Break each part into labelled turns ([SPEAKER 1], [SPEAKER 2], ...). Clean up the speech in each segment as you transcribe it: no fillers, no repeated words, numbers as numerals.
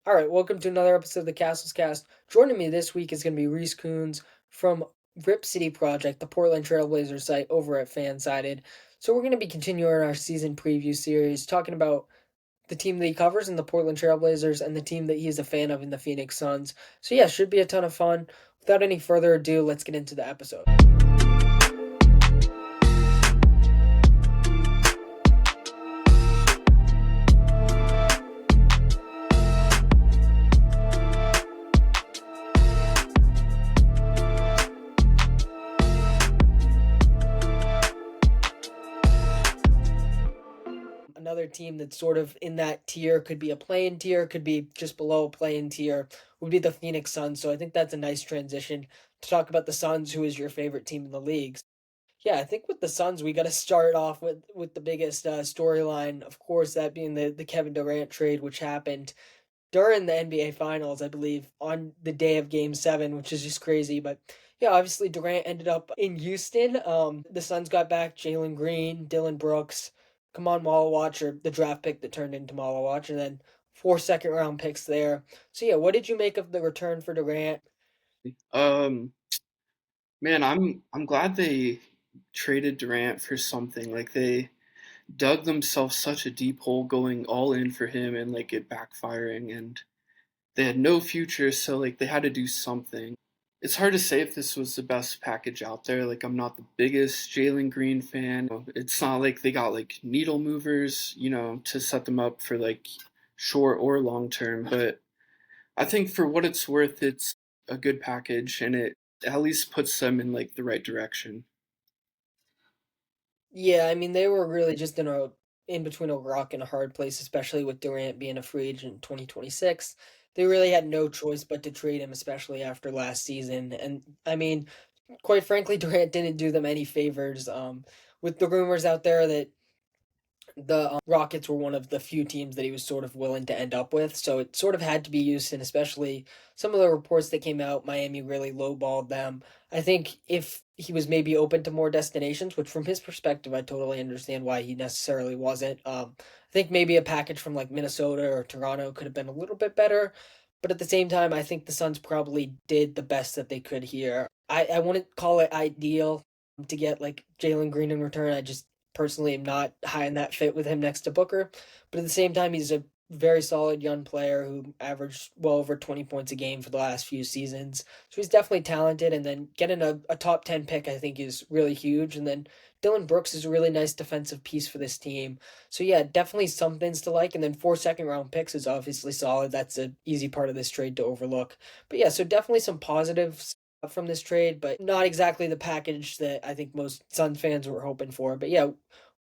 [SPEAKER 1] All right, welcome to another episode of the Cassels Cast. Joining me this week is going to be Reese Kunz from Rip City Project, the Portland Trailblazers site over at Fansided. So we're going to be continuing our season preview series, talking about the team that he covers in the Portland Trailblazers and the team that he's a fan of in the Phoenix Suns. So yeah, should be a ton of fun. Without any further ado, let's get into the episode. Another team that's sort of in that tier, could be a play-in tier, could be just below a play-in tier, would be the Phoenix Suns. So I think that's a nice transition to talk about the Suns, who is your favorite team in the league. Yeah, I think with the Suns, we got to start off with the biggest storyline, of course, that being the Kevin Durant trade, which happened during the NBA Finals, I believe, on the day of Game 7, which is just crazy. But yeah, obviously Durant ended up in Houston. The Suns got back Jalen Green, Dylan Brooks, Kaman Malawach, or the draft pick that turned into Malawach, and then 4 second-round picks there. So yeah, what did you make of the return for Durant?
[SPEAKER 2] Um, Man, I'm glad they traded Durant for something. Like they dug themselves such a deep hole going all in for him and like it backfiring and they had no future, so like they had to do something. It's hard to say if this was the best package out there. Like I'm not the biggest Jalen Green fan. It's not like they got like needle movers, to set them up for like short or long term, but I think for what it's worth, it's a good package, and it at least puts them in like the right direction.
[SPEAKER 1] Yeah, I mean they were really just in between a rock and a hard place, especially with Durant being a free agent in 2026. They really had no choice but to trade him, especially after last season. And I mean, quite frankly, Durant didn't do them any favors. With the rumors out there that the Rockets were one of the few teams that he was sort of willing to end up with. So it sort of had to be Houston, especially some of the reports that came out. Miami really lowballed them. I think if he was maybe open to more destinations, which from his perspective, I totally understand why he necessarily wasn't. I think maybe a package from like Minnesota or Toronto could have been a little bit better. But at the same time, I think the Suns probably did the best that they could here. I wouldn't call it ideal to get like Jalen Green in return. I just personally am not high in that fit with him next to Booker. But at the same time, he's a very solid young player who averaged well over 20 points a game for the last few seasons. So he's definitely talented. And then getting a top 10 pick, I think, is really huge. And then Dylan Brooks is a really nice defensive piece for this team. So yeah, definitely some things to like. And then 4 second-round picks is obviously solid. That's an easy part of this trade to overlook. But yeah, so definitely some positives from this trade, but not exactly the package that I think most Suns fans were hoping for. But yeah,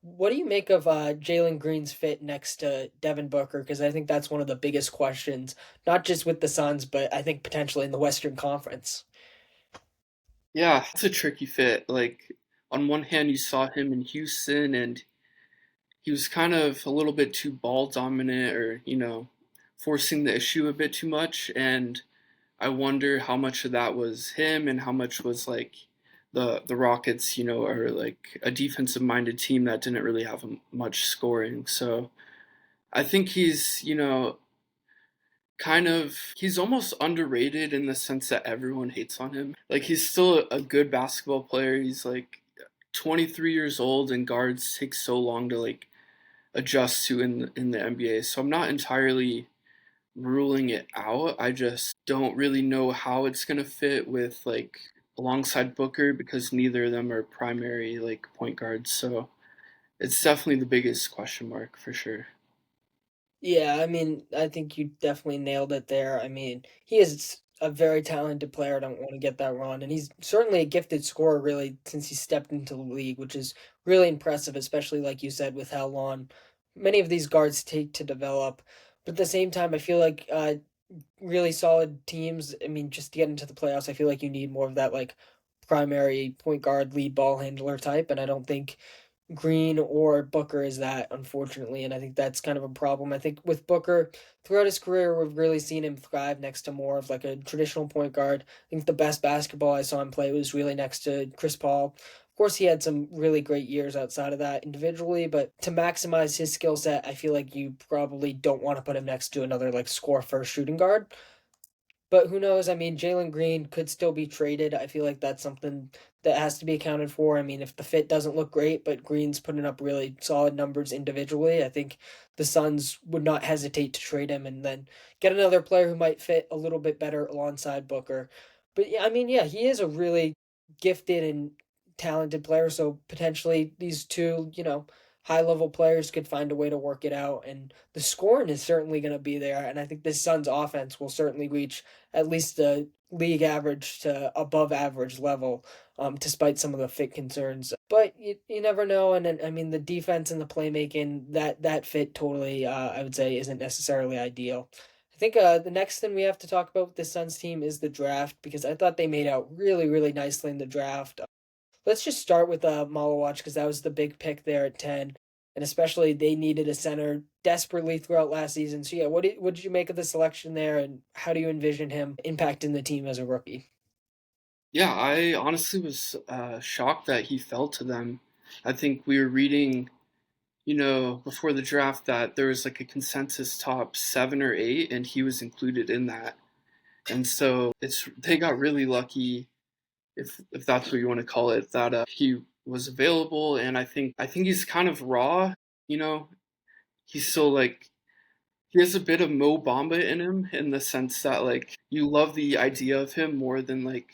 [SPEAKER 1] what do you make of Jalen Green's fit next to Devin Booker? Because I think that's one of the biggest questions, not just with the Suns, but I think potentially in the Western Conference.
[SPEAKER 2] Yeah, it's a tricky fit. Like on one hand, you saw him in Houston, and he was kind of a little bit too ball dominant, or forcing the issue a bit too much. And I wonder how much of that was him, and how much was like the Rockets, are like a defensive minded team that didn't really have much scoring. So I think he's, he's almost underrated in the sense that everyone hates on him. Like he's still a good basketball player. He's like 23 years old, and guards take so long to like adjust to in the NBA. So I'm not entirely ruling it out. I just don't really know how it's going to fit with like alongside Booker, because neither of them are primary like point guards. So it's definitely the biggest question mark for sure.
[SPEAKER 1] Yeah, I mean, I think you definitely nailed it there. I mean, he is a very talented player. I don't want to get that wrong. And he's certainly a gifted scorer, really, since he stepped into the league, which is really impressive, especially like you said, with how long many of these guards take to develop. But at the same time, I feel like really solid teams. I mean, just to get into the playoffs, I feel like you need more of that like primary point guard, lead ball handler type. And I don't think Green or Booker is that, unfortunately, and I think that's kind of a problem. I think with Booker, throughout his career, we've really seen him thrive next to more of like a traditional point guard. I think the best basketball I saw him play was really next to Chris Paul. Of course, he had some really great years outside of that individually, but to maximize his skill set, I feel like you probably don't want to put him next to another like score first shooting guard. But who knows? I mean, Jalen Green could still be traded. I feel like that's something that has to be accounted for. I mean, if the fit doesn't look great, but Green's putting up really solid numbers individually, I think the Suns would not hesitate to trade him and then get another player who might fit a little bit better alongside Booker. But yeah, I mean, yeah, he is a really gifted and talented player. So potentially these two, high level players could find a way to work it out. And the scoring is certainly going to be there. And I think this Suns offense will certainly reach at least the league average to above average level, despite some of the fit concerns. But you never know. And then, I mean, the defense and the playmaking, that fit totally, I would say, isn't necessarily ideal. I think the next thing we have to talk about with the Suns team is the draft because I thought they made out really, really nicely in the draft. Let's just start with Malawatch because that was the big pick there at 10. And especially they needed a center desperately throughout last season. So yeah, what did you make of the selection there and how do you envision him impacting the team as a rookie?
[SPEAKER 2] Yeah, I honestly was shocked that he fell to them. I think we were reading, before the draft that there was like a consensus top 7 or 8, and he was included in that. And so they got really lucky, if that's what you want to call it, that he was available. And I think he's kind of raw. You know, he's still like he has a bit of Mo Bamba in him in the sense that like you love the idea of him more than like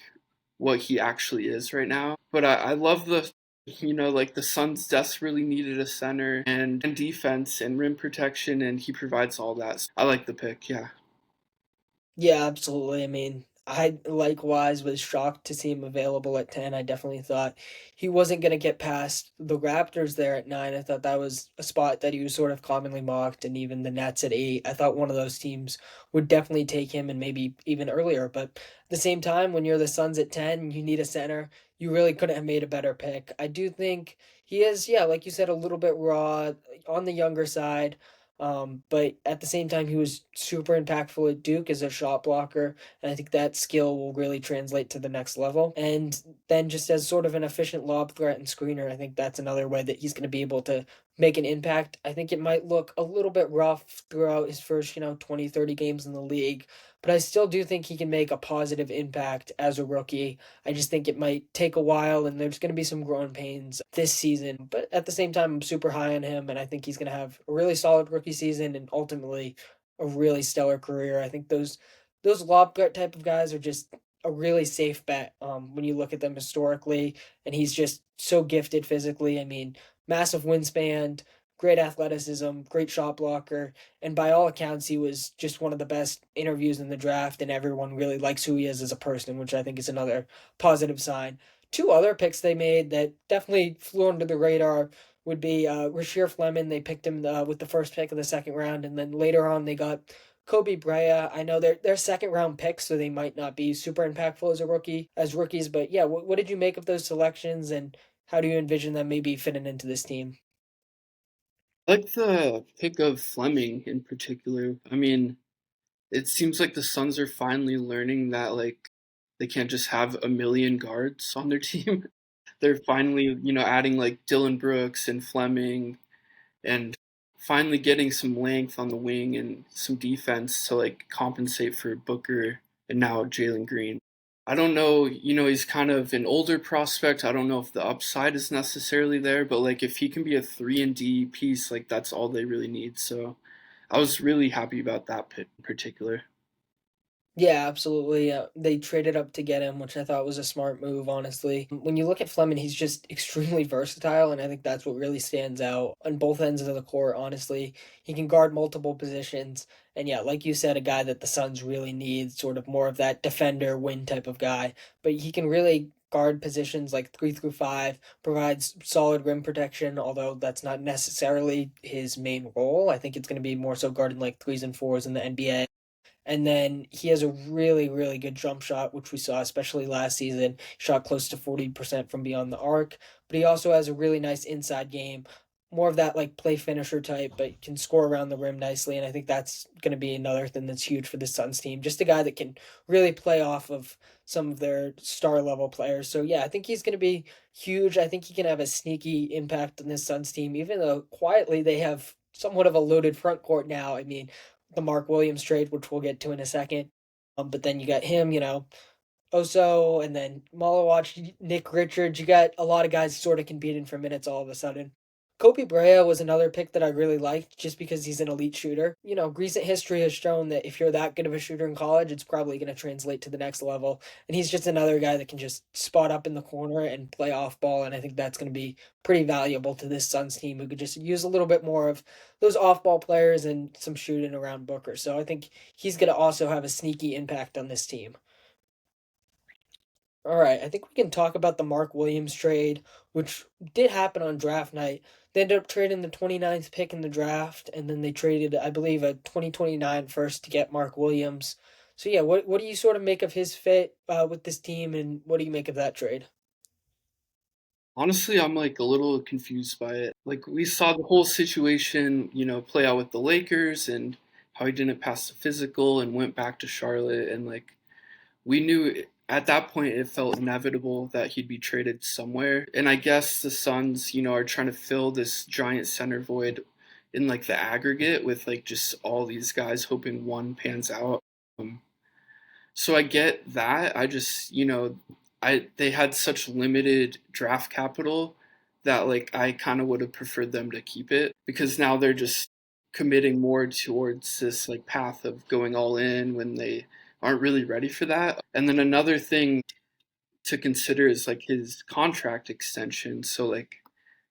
[SPEAKER 2] what he actually is right now. But I love like the Suns desperately needed a center and defense and rim protection, and he provides all that. So I like the pick. Yeah.
[SPEAKER 1] Yeah, absolutely. I mean, I likewise was shocked to see him available at 10. I definitely thought he wasn't going to get past the Raptors there at 9. I thought that was a spot that he was sort of commonly mocked, and even the Nets at 8. I thought one of those teams would definitely take him and maybe even earlier. But at the same time, when you're the Suns at 10, you need a center. You really couldn't have made a better pick. I do think he is, yeah, like you said, a little bit raw on the younger side. But at the same time, he was super impactful at Duke as a shot blocker, and I think that skill will really translate to the next level. And then just as sort of an efficient lob threat and screener, I think that's another way that he's going to be able to make an impact. I think it might look a little bit rough throughout his first, 20, 30 games in the league, but I still do think he can make a positive impact as a rookie. I just think it might take a while and there's going to be some growing pains this season. But at the same time, I'm super high on him and I think he's going to have a really solid rookie season and ultimately a really stellar career. I think those lob threat type of guys are just a really safe bet when you look at them historically. And he's just so gifted physically. I mean, massive wingspan, great athleticism, great shot blocker, and by all accounts, he was just one of the best interviews in the draft, and everyone really likes who he is as a person, which I think is another positive sign. Two other picks they made that definitely flew under the radar would be Rasheer Fleming. They picked him with the first pick of the second round, and then later on they got Kobe Brea. I know they're second round picks, so they might not be super impactful as rookies. But yeah, what did you make of those selections, and how do you envision them maybe fitting into this team?
[SPEAKER 2] I like the pick of Fleming in particular. I mean, it seems like the Suns are finally learning that like they can't just have a million guards on their team. They're finally, adding like Dylan Brooks and Fleming and finally getting some length on the wing and some defense to like compensate for Booker and now Jalen Green. I don't know, he's kind of an older prospect. I don't know if the upside is necessarily there, but like if he can be a 3 and D piece, like that's all they really need. So I was really happy about that pick in particular.
[SPEAKER 1] Yeah, absolutely. They traded up to get him, which I thought was a smart move, honestly. When you look at Fleming, he's just extremely versatile, and I think that's what really stands out on both ends of the court, honestly. He can guard multiple positions, and yeah, like you said, a guy that the Suns really need, sort of more of that defender win type of guy. But he can really guard positions like 3 through 5, provides solid rim protection, although that's not necessarily his main role. I think it's going to be more so guarding like threes and fours in the NBA. And then he has a really, really good jump shot, which we saw especially last season. Shot close to 40% from beyond the arc. But he also has a really nice inside game. more of that like play finisher type, but can score around the rim nicely. And I think that's going to be another thing that's huge for the Suns team. Just a guy that can really play off of some of their star level players. So yeah, I think he's going to be huge. I think he can have a sneaky impact on this Suns team, even though quietly they have somewhat of a loaded front court now. I mean, the Mark Williams trade, which we'll get to in a second. But then you got him, Oso, and then Malawach, Nick Richards. You got a lot of guys sort of competing for minutes all of a sudden. Kobe Brea was another pick that I really liked just because he's an elite shooter. Recent history has shown that if you're that good of a shooter in college, it's probably going to translate to the next level. And he's just another guy that can just spot up in the corner and play off ball. And I think that's going to be pretty valuable to this Suns team who could just use a little bit more of those off ball players and some shooting around Booker. So I think he's going to also have a sneaky impact on this team. All right, I think we can talk about the Mark Williams trade, which did happen on draft night. They ended up trading the 29th pick in the draft, and then they traded, I believe, a 2029 first to get Mark Williams. So yeah, what do you sort of make of his fit with this team, and what do you make of that trade?
[SPEAKER 2] Honestly, I'm like a little confused by it. Like we saw the whole situation, play out with the Lakers and how he didn't pass the physical and went back to Charlotte, and like we knew at that point it felt inevitable that he'd be traded somewhere. And I guess the Suns, are trying to fill this giant center void in like the aggregate with like just all these guys hoping one pans out. Um, so I get that. I just, I they had such limited draft capital that like I kind of would have preferred them to keep it because now they're just committing more towards this like path of going all in when they aren't really ready for that. And then another thing to consider is like his contract extension. So like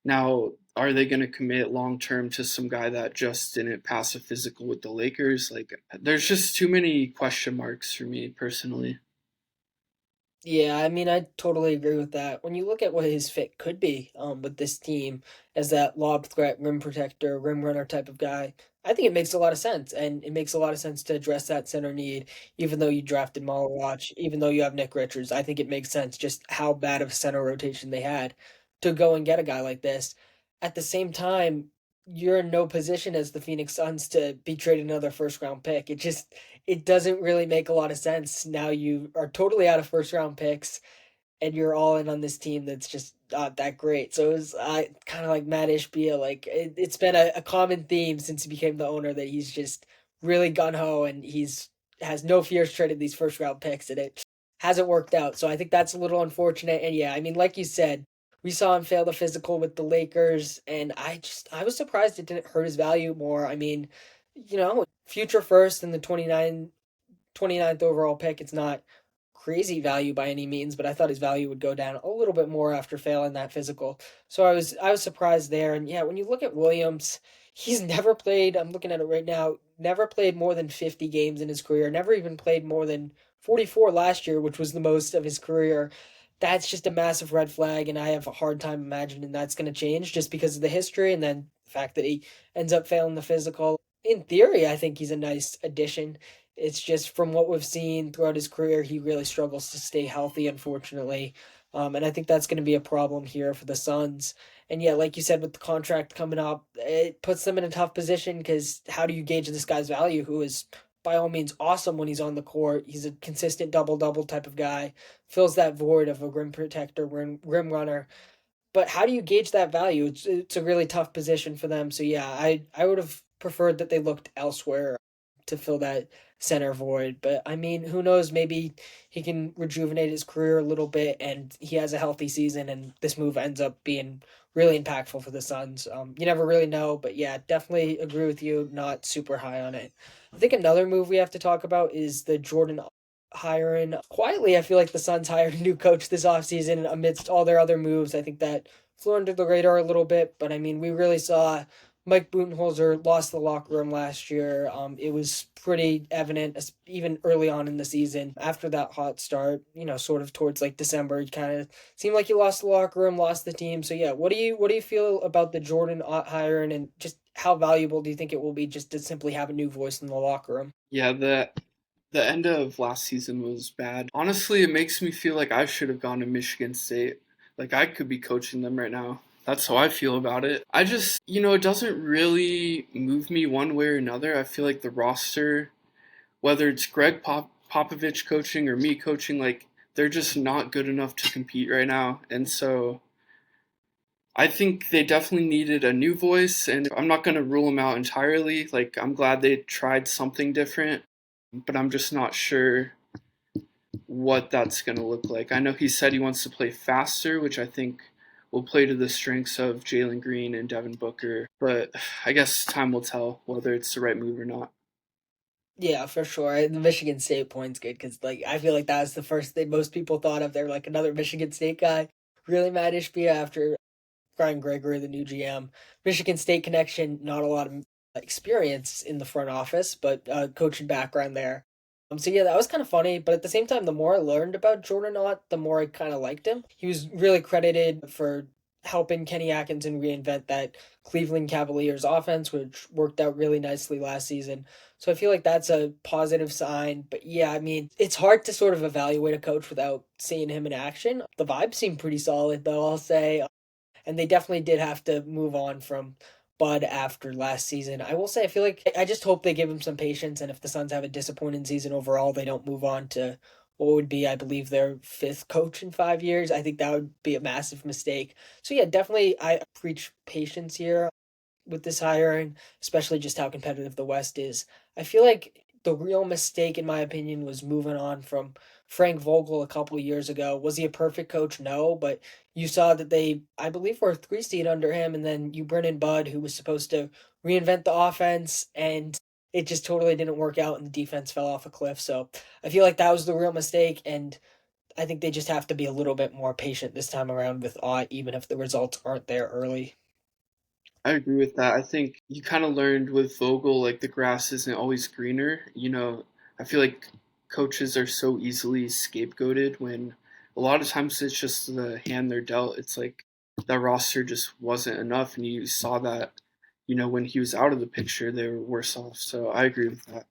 [SPEAKER 2] now are they going to commit long term to some guy that just didn't pass a physical with the Lakers? Like there's just too many question marks for me personally.
[SPEAKER 1] Yeah, I mean, I totally agree with that. When you look at what his fit could be, with this team as that lob threat, rim protector, rim runner type of guy, I think it makes a lot of sense, and it makes a lot of sense to address that center need. Even though you drafted Malawach, even though you have Nick Richards, I think it makes sense just how bad of a center rotation they had to go and get a guy like this. At the same time, you're in no position as the Phoenix Suns to be trading another first round pick. It doesn't really make a lot of sense. Now you are totally out of first round picks and you're all in on this team that's just not that great. So it was kind of like Matt Ishbia. Like it's been a common theme since he became the owner that he's just really gun ho and he's has no fears trading these first round picks, and it hasn't worked out. So I think that's a little unfortunate. And yeah, I mean, like you said, we saw him fail the physical with the Lakers, and I was surprised it didn't hurt his value more. I mean, future first in the 29th overall pick. It's not crazy value by any means, but I thought his value would go down a little bit more after failing that physical. So I was surprised there. And yeah, when you look at Williams, he's never played, I'm looking at it right now, never played more than 50 games in his career, never even played more than 44 last year, which was the most of his career. That's just a massive red flag, and I have a hard time imagining that's going to change just because of the history and then the fact that he ends up failing the physical. In theory, I think he's a nice addition. It's just from what we've seen throughout his career, he really struggles to stay healthy, unfortunately. And I think that's going to be a problem here for the Suns. And yeah, like you said, with the contract coming up, it puts them in a tough position because how do you gauge this guy's value, who is by all means awesome when he's on the court? He's a consistent double double type of guy, fills that void of a rim protector, rim runner. But how do you gauge that value? It's a really tough position for them. So yeah, I would have preferred that they looked elsewhere to fill that center void. But I mean, who knows? Maybe he can rejuvenate his career a little bit, and he has a healthy season, and this move ends up being really impactful for the Suns. You never really know, but yeah, definitely agree with you. Not super high on it. I think another move we have to talk about is the Jordan hiring. Quietly, I feel like the Suns hired a new coach this offseason amidst all their other moves. I think that flew under the radar a little bit, but I mean, we really saw Mike Budenholzer lost the locker room last year. It was pretty evident, even early on in the season. After that hot start, sort of towards like December, it kind of seemed like he lost the locker room, lost the team. So yeah, what do you feel about the Jordan hiring, and just how valuable do you think it will be just to simply have a new voice in the locker room?
[SPEAKER 2] Yeah, the end of last season was bad. Honestly, it makes me feel like I should have gone to Michigan State. Like I could be coaching them right now. That's how I feel about it. I just, it doesn't really move me one way or another. I feel like the roster, whether it's Popovich coaching or me coaching, like they're just not good enough to compete right now. And so I think they definitely needed a new voice, and I'm not going to rule them out entirely. Like, I'm glad they tried something different, but I'm just not sure what that's going to look like. I know he said he wants to play faster, which I think will play to the strengths of Jalen Green and Devin Booker, but I guess time will tell whether it's the right move or not.
[SPEAKER 1] Yeah, for sure. The Michigan State point's good because, like, I feel like that was the first thing most people thought of. They're like another Michigan State guy. Really mad Ishbia after Brian Gregory, the new GM. Michigan State connection, not a lot of experience in the front office, but coaching background there. So yeah, that was kind of funny. But at the same time, the more I learned about Jordan Ott, the more I kind of liked him. He was really credited for helping Kenny Atkinson reinvent that Cleveland Cavaliers offense, which worked out really nicely last season. So I feel like that's a positive sign. But yeah, I mean, it's hard to sort of evaluate a coach without seeing him in action. The vibes seem pretty solid, though, I'll say. And they definitely did have to move on from Bud after last season. I will say, I feel like I just hope they give him some patience, and if the Suns have a disappointing season overall, they don't move on to what would be, I believe, their fifth coach in 5 years. I think that would be a massive mistake. So yeah, definitely, I preach patience here with this hiring, especially just how competitive the West is. I feel like the real mistake, in my opinion, was moving on from Frank Vogel a couple of years ago. Was he a perfect coach? No, but you saw that they, I believe, were a three seed under him, and then you bring in Bud, who was supposed to reinvent the offense, and it just totally didn't work out, and the defense fell off a cliff. So I feel like that was the real mistake, and I think they just have to be a little bit more patient this time around with Ott, even if the results aren't there early.
[SPEAKER 2] I agree with that. I think you kind of learned with Vogel, like the grass isn't always greener. I feel like coaches are so easily scapegoated when a lot of times it's just the hand they're dealt. It's like that roster just wasn't enough, and you saw that, when he was out of the picture, they were worse off. So I agree with that.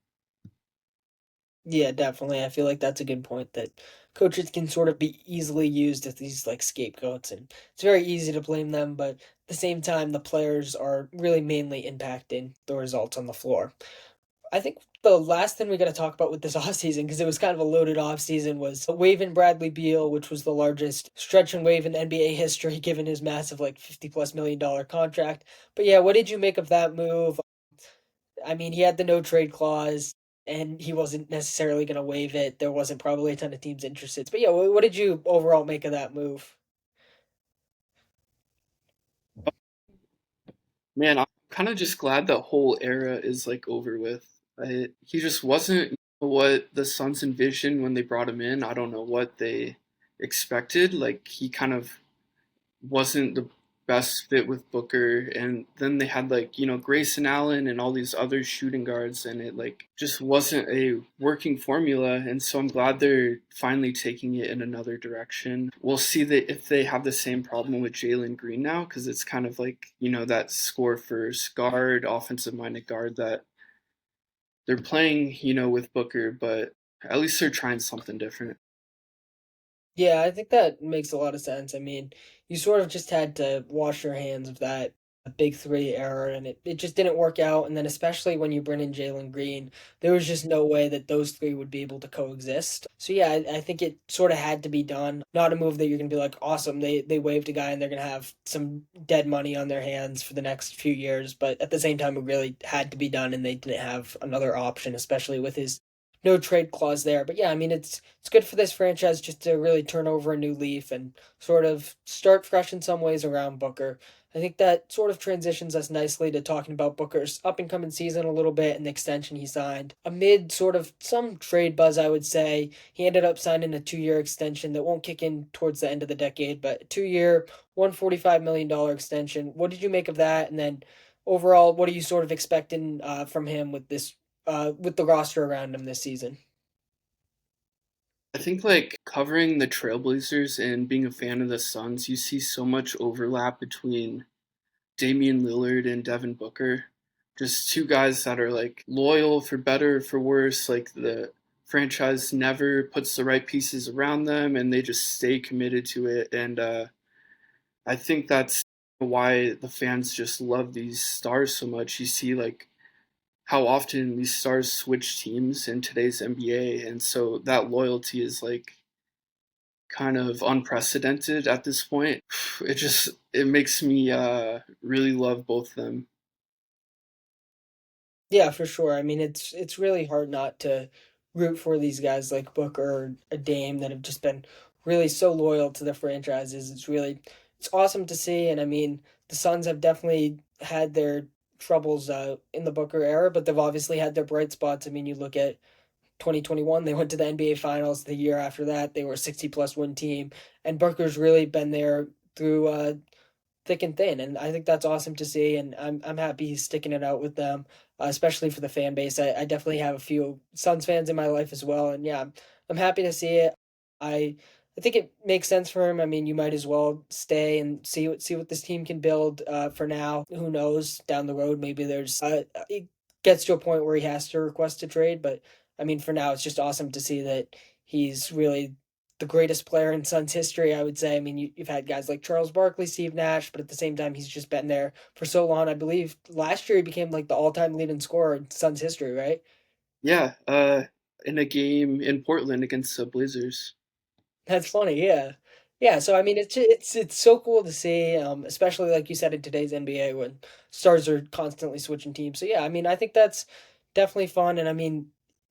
[SPEAKER 1] Yeah, definitely. I feel like that's a good point that coaches can sort of be easily used as these like scapegoats, and it's very easy to blame them, but at the same time the players are really mainly impacting the results on the floor. I think the last thing we got to talk about with this offseason, because it was kind of a loaded offseason, was waiving Bradley Beal, which was the largest stretch and wave in NBA history given his massive like 50 plus $1 million contract. But yeah, what did you make of that move? I mean, he had the no trade clause, and he wasn't necessarily going to waive it. There wasn't probably a ton of teams interested. But yeah, what did you overall make of that move?
[SPEAKER 2] Man, I'm kind of just glad that whole era is like over with. He just wasn't what the Suns envisioned when they brought him in. I don't know what they expected. Like he kind of wasn't the best fit with Booker, and then they had like Grayson Allen and all these other shooting guards, and it like just wasn't a working formula. And so I'm glad they're finally taking it in another direction. We'll see that if they have the same problem with Jalen Green now, because it's kind of like that score first guard, offensive minded guard that they're playing with Booker, but at least they're trying something different.
[SPEAKER 1] Yeah, I think that makes a lot of sense. I mean, you sort of just had to wash your hands of that big three error, and it just didn't work out. And then, especially when you bring in Jalen Green, there was just no way that those three would be able to coexist. So, yeah, I think it sort of had to be done. Not a move that you're going to be like, awesome, they waived a guy and they're going to have some dead money on their hands for the next few years. But at the same time, it really had to be done, and they didn't have another option, especially with his no trade clause there. But yeah, I mean it's good for this franchise just to really turn over a new leaf and sort of start fresh in some ways around Booker. I think that sort of transitions us nicely to talking about Booker's up and coming season a little bit and the extension he signed. Amid sort of some trade buzz, I would say, he ended up signing a 2 year extension that won't kick in towards the end of the decade, but a 2 year, $145 million extension. What did you make of that? And then overall, what are you sort of expecting from him with the roster around him this season?
[SPEAKER 2] I think like covering the Trailblazers and being a fan of the Suns, you see so much overlap between Damian Lillard and Devin Booker. Just two guys that are like loyal for better or for worse. Like the franchise never puts the right pieces around them and they just stay committed to it. And I think that's why the fans just love these stars so much. You see like how often these stars switch teams in today's NBA, and so that loyalty is like kind of unprecedented at this point. It makes me really love both of them.
[SPEAKER 1] Yeah, for sure. I mean, it's really hard not to root for these guys like Booker or a Dame that have just been really so loyal to the franchises. It's awesome to see, and I mean, the Suns have definitely had their troubles in the Booker era, but they've obviously had their bright spots. I mean, you look at 2021, they went to the NBA Finals. The year after that, they were a 60 plus win team, and Booker's really been there through thick and thin, and I think that's awesome to see. And I'm happy he's sticking it out with them, especially for the fan base. I definitely have a few Suns fans in my life as well, and yeah, I'm happy to see it. I I think it makes sense for him. I mean, you might as well stay and see what this team can build. For now, who knows down the road? Maybe there's it gets to a point where he has to request a trade, but I mean, for now, it's just awesome to see that he's really the greatest player in Suns history, I would say. I mean, you've had guys like Charles Barkley, Steve Nash, but at the same time, he's just been there for so long. I believe last year he became like the all-time leading scorer in Suns history, right?
[SPEAKER 2] Yeah, in a game in Portland against the Blazers.
[SPEAKER 1] That's funny, yeah. Yeah, so I mean, it's so cool to see, especially like you said in today's NBA when stars are constantly switching teams. So yeah, I mean, I think that's definitely fun, and I mean,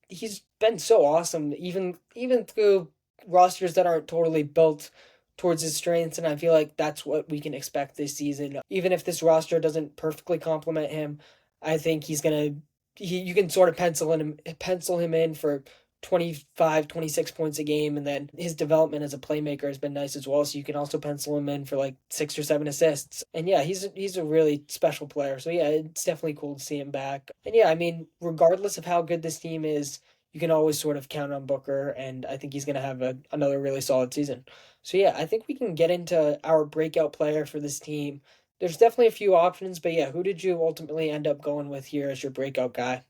[SPEAKER 1] he's been so awesome, even through rosters that aren't totally built towards his strengths, and I feel like that's what we can expect this season. Even if this roster doesn't perfectly complement him, I think he's gonna you can sort of pencil him in for 25, 26 points a game, and then his development as a playmaker has been nice as well, so you can also pencil him in for like 6 or 7 assists. And yeah, he's a really special player, so yeah, it's definitely cool to see him back. And yeah, I mean, regardless of how good this team is, you can always sort of count on Booker, and I think he's going to have another really solid season. So yeah, I think we can get into our breakout player for this team. There's definitely a few options, but yeah, who did you ultimately end up going with here as your breakout guy?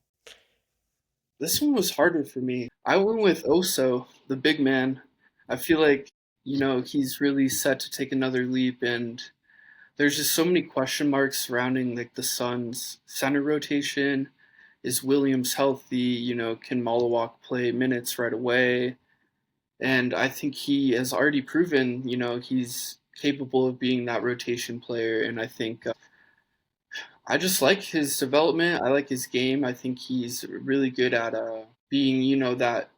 [SPEAKER 2] This one was harder for me. I went with Oso, the big man. I feel like, he's really set to take another leap, and there's just so many question marks surrounding like the Suns' center rotation. Is Williams healthy? Can Malawak play minutes right away? And I think he has already proven, he's capable of being that rotation player. And I think I just like his development. I like his game. I think he's really good at being, that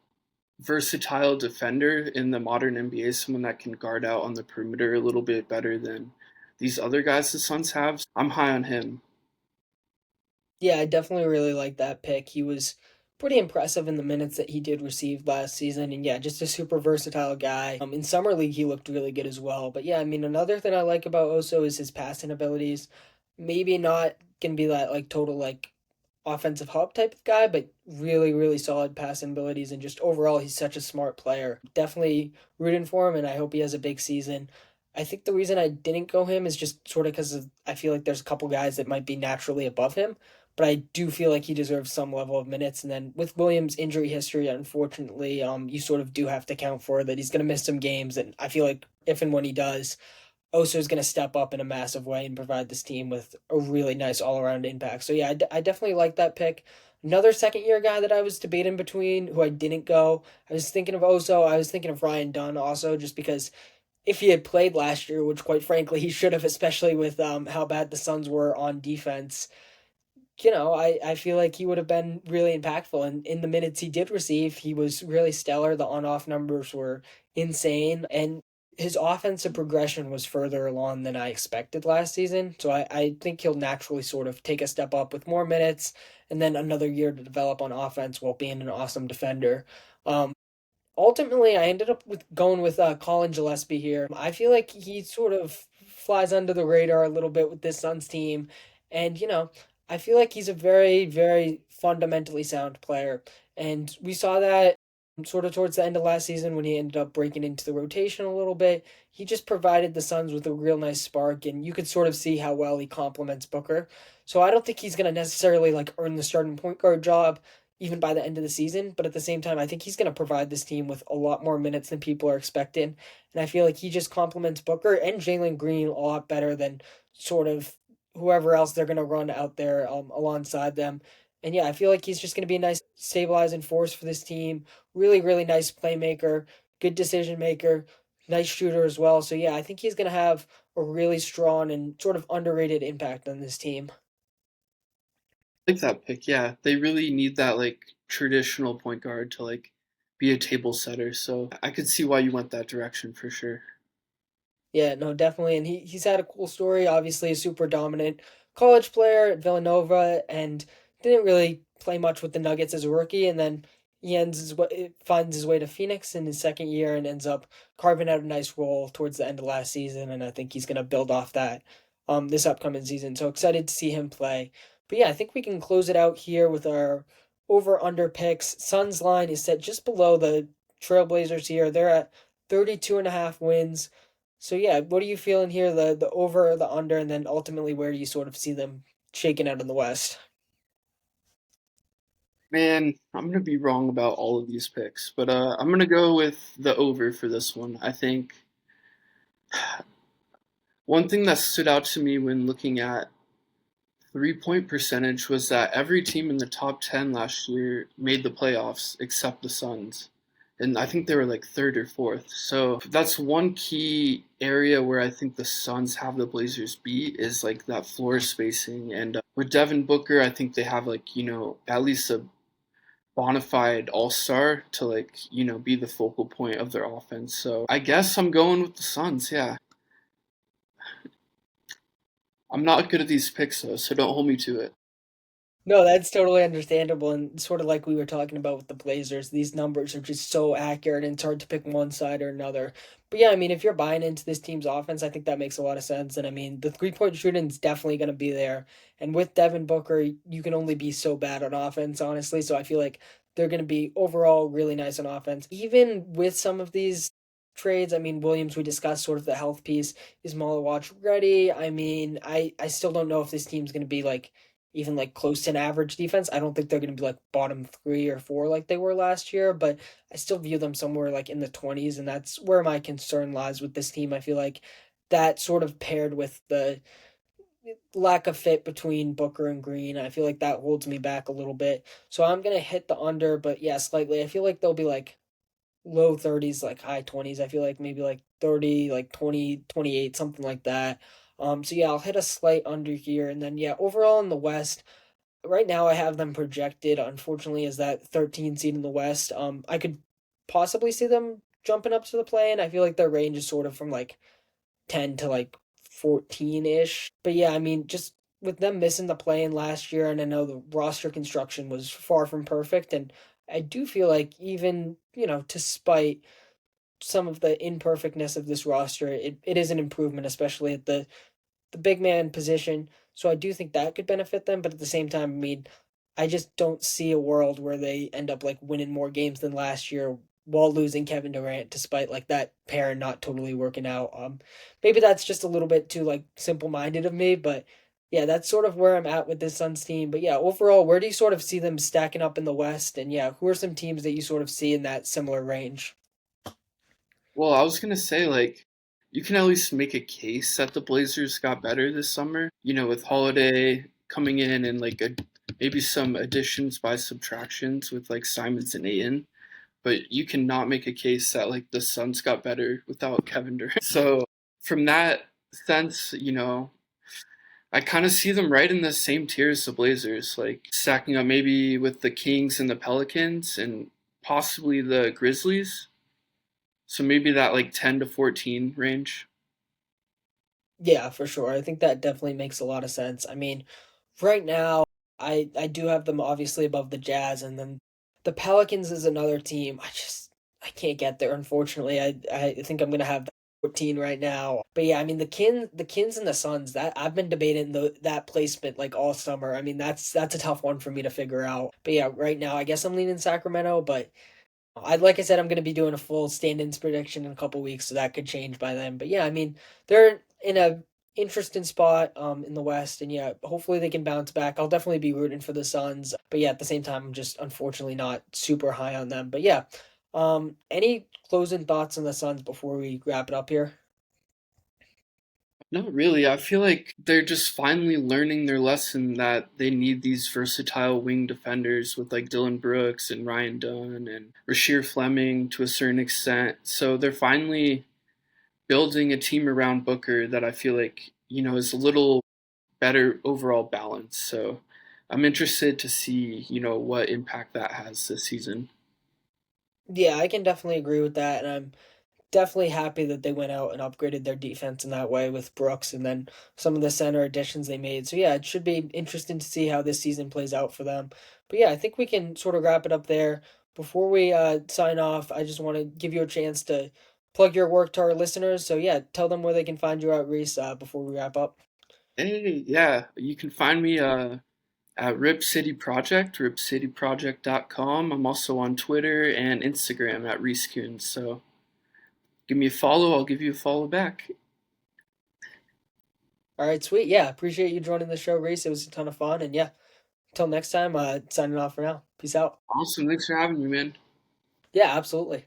[SPEAKER 2] versatile defender in the modern NBA, someone that can guard out on the perimeter a little bit better than these other guys the Suns have. I'm high on him.
[SPEAKER 1] Yeah, I definitely really like that pick. He was pretty impressive in the minutes that he did receive last season. And yeah, just a super versatile guy. In Summer League, he looked really good as well. But yeah, I mean, another thing I like about Oso is his passing abilities. Maybe not gonna be that like total like offensive hub type of guy, but really, really solid passing abilities. And just overall, he's such a smart player. Definitely rooting for him, and I hope he has a big season. I think the reason I didn't go him is just sort of because I feel like there's a couple guys that might be naturally above him, but I do feel like he deserves some level of minutes. And then with Williams' injury history, unfortunately, you sort of do have to account for that he's going to miss some games. And I feel like if and when he does, Oso is going to step up in a massive way and provide this team with a really nice all around impact. So yeah, I definitely like that pick. Another second year guy that I was debating between who I didn't go. I was thinking of Oso. I was thinking of Ryan Dunn also, just because if he had played last year, which quite frankly he should have, especially with how bad the Suns were on defense, I feel like he would have been really impactful. And in the minutes he did receive, he was really stellar. The on off numbers were insane. And his offensive progression was further along than I expected last season. So I think he'll naturally sort of take a step up with more minutes and then another year to develop on offense while being an awesome defender. Um, Ultimately, I ended up with going with Colin Gillespie here. I feel like he sort of flies under the radar a little bit with this Suns team, and I feel like he's a very, very fundamentally sound player, and we saw that sort of towards the end of last season when he ended up breaking into the rotation a little bit. He just provided the Suns with a real nice spark, and you could sort of see how well he complements Booker. So I don't think he's going to necessarily like earn the starting point guard job. even by the end of the season. But at the same time, I think he's going to provide this team with a lot more minutes than people are expecting. And I feel like he just complements Booker and Jalen Green a lot better than sort of whoever else they're going to run out there alongside them. And yeah, I feel like he's just going to be a nice stabilizing force for this team. Really, really nice playmaker, good decision maker, nice shooter as well. So yeah, I think he's going to have a really strong and sort of underrated impact on this team.
[SPEAKER 2] I like that pick. Yeah, they really need that like traditional point guard to like be a table setter. So I could see why you went that direction for sure.
[SPEAKER 1] Yeah, no, definitely. And he's had a cool story, obviously a super dominant college player at Villanova and didn't really play much with the Nuggets as a rookie. And then finds his way to Phoenix in his second year and ends up carving out a nice role towards the end of last season. And I think he's going to build off that this upcoming season. So excited to see him play. But yeah, I think we can close it out here with our over under picks. Suns line is set just below the Trailblazers here. They're at 32.5 wins. So yeah, what are you feeling here? The over or the under, and then ultimately where do you sort of see them shaking out in the West?
[SPEAKER 2] Man, I'm gonna be wrong about all of these picks, but I'm gonna go with the over for this one. I think one thing that stood out to me when looking at 3-point percentage was that every team in the top 10 last year made the playoffs except the Suns. And I think they were like third or fourth. So that's one key area where I think the Suns have the Blazers beat is like that floor spacing. And with Devin Booker, I think they have like, at least a bona fide all star to like, be the focal point of their offense. So I guess I'm going with the Suns. Yeah. I'm not good at these picks though, so don't hold me to it.
[SPEAKER 1] No, that's totally understandable, and sort of like we were talking about with the Blazers, these numbers are just so accurate, and it's hard to pick one side or another. But yeah, I mean, if you're buying into this team's offense, I think that makes a lot of sense. And I mean, the 3-point shooting is definitely going to be there. And with Devin Booker, you can only be so bad on offense, honestly. So I feel like they're going to be overall really nice on offense. Even with some of these trades, I mean, Williams, we discussed sort of the health piece. Is Watch ready? I mean, I still don't know if this team's going to be like even like close to an average defense. I don't think they're going to be like bottom 3 or 4 like they were last year, but I still view them somewhere like in the 20s, and that's where my concern lies with this team. I feel like that sort of paired with the lack of fit between Booker and Green, I feel like that holds me back a little bit. So I'm going to hit the under, but yeah, slightly. I feel like they'll be like low 30s, like high 20s. I feel like maybe like 30, like 20, 28, something like that. So yeah, I'll hit a slight under here. And then yeah, overall in the West, right now I have them projected, unfortunately, as that 13 seed in the West. I could possibly see them jumping up to the play, and I feel like their range is sort of from like 10 to like 14-ish. But yeah, I mean, just with them missing the play in last year, and I know the roster construction was far from perfect, and I do feel like even, despite some of the imperfectness of this roster, it is an improvement, especially at the big man position. So I do think that could benefit them, but at the same time, I mean, I just don't see a world where they end up like winning more games than last year while losing Kevin Durant, despite like that pair not totally working out. Maybe that's just a little bit too like simple minded of me, but yeah, that's sort of where I'm at with this Suns team. But yeah, overall, where do you sort of see them stacking up in the West? And yeah, who are some teams that you sort of see in that similar range?
[SPEAKER 2] Well, I was gonna say like you can at least make a case that the Blazers got better this summer. With Holiday coming in and like maybe some additions by subtractions with like Simons and Aiton. But you cannot make a case that like the Suns got better without Kevin Durant. So from that sense, I kind of see them right in the same tier as the Blazers, like stacking up maybe with the Kings and the Pelicans and possibly the Grizzlies. So maybe that like 10 to 14 range.
[SPEAKER 1] Yeah, for sure. I think that definitely makes a lot of sense. I mean, right now, I do have them obviously above the Jazz, and then the Pelicans is another team. I can't get there, unfortunately. I think I'm gonna have 14 right now. But yeah, I mean the Kins and the Suns, that I've been debating that placement like all summer. I mean that's a tough one for me to figure out. But yeah, right now I guess I'm leaning Sacramento, but like I said, I'm going to be doing a full stand-ins prediction in a couple weeks, so that could change by then. But yeah, I mean, they're in a interesting spot in the West, and yeah, hopefully they can bounce back. I'll definitely be rooting for the Suns, but yeah, at the same time, I'm just unfortunately not super high on them. But yeah, any closing thoughts on the Suns before we wrap it up here?
[SPEAKER 2] Not really. I feel like they're just finally learning their lesson that they need these versatile wing defenders with like Dylan Brooks and Ryan Dunn and Rasheer Fleming to a certain extent. So they're finally building a team around Booker that I feel like, is a little better overall balance. So I'm interested to see, what impact that has this season.
[SPEAKER 1] Yeah, I can definitely agree with that, and I'm definitely happy that they went out and upgraded their defense in that way with Brooks and then some of the center additions they made. So yeah, it should be interesting to see how this season plays out for them. But yeah, I think we can sort of wrap it up there. Before we sign off, I just want to give you a chance to plug your work to our listeners. So yeah, tell them where they can find you at, Reese, before we wrap up.
[SPEAKER 2] Hey, yeah, you can find me at Rip City Project, ripcityproject.com. I'm also on Twitter and Instagram at Reese Kunz. So give me a follow, I'll give you a follow back.
[SPEAKER 1] All right, sweet. Yeah, appreciate you joining the show, Reese. It was a ton of fun. And yeah, until next time, signing off for now. Peace out.
[SPEAKER 2] Awesome. Thanks for having me, man.
[SPEAKER 1] Yeah, absolutely.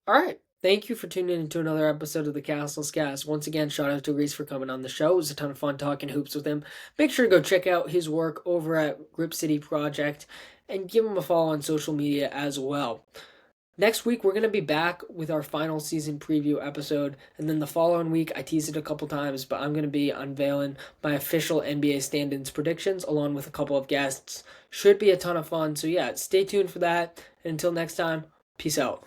[SPEAKER 1] All right. Thank you for tuning in to another episode of the Cassels Cast. Once again, shout out to Reese for coming on the show. It was a ton of fun talking hoops with him. Make sure to go check out his work over at Grip City Project and give him a follow on social media as well. Next week, we're going to be back with our final season preview episode. And then the following week, I teased it a couple times, but I'm going to be unveiling my official NBA stand-ins predictions along with a couple of guests. Should be a ton of fun. So yeah, stay tuned for that. And until next time, peace out.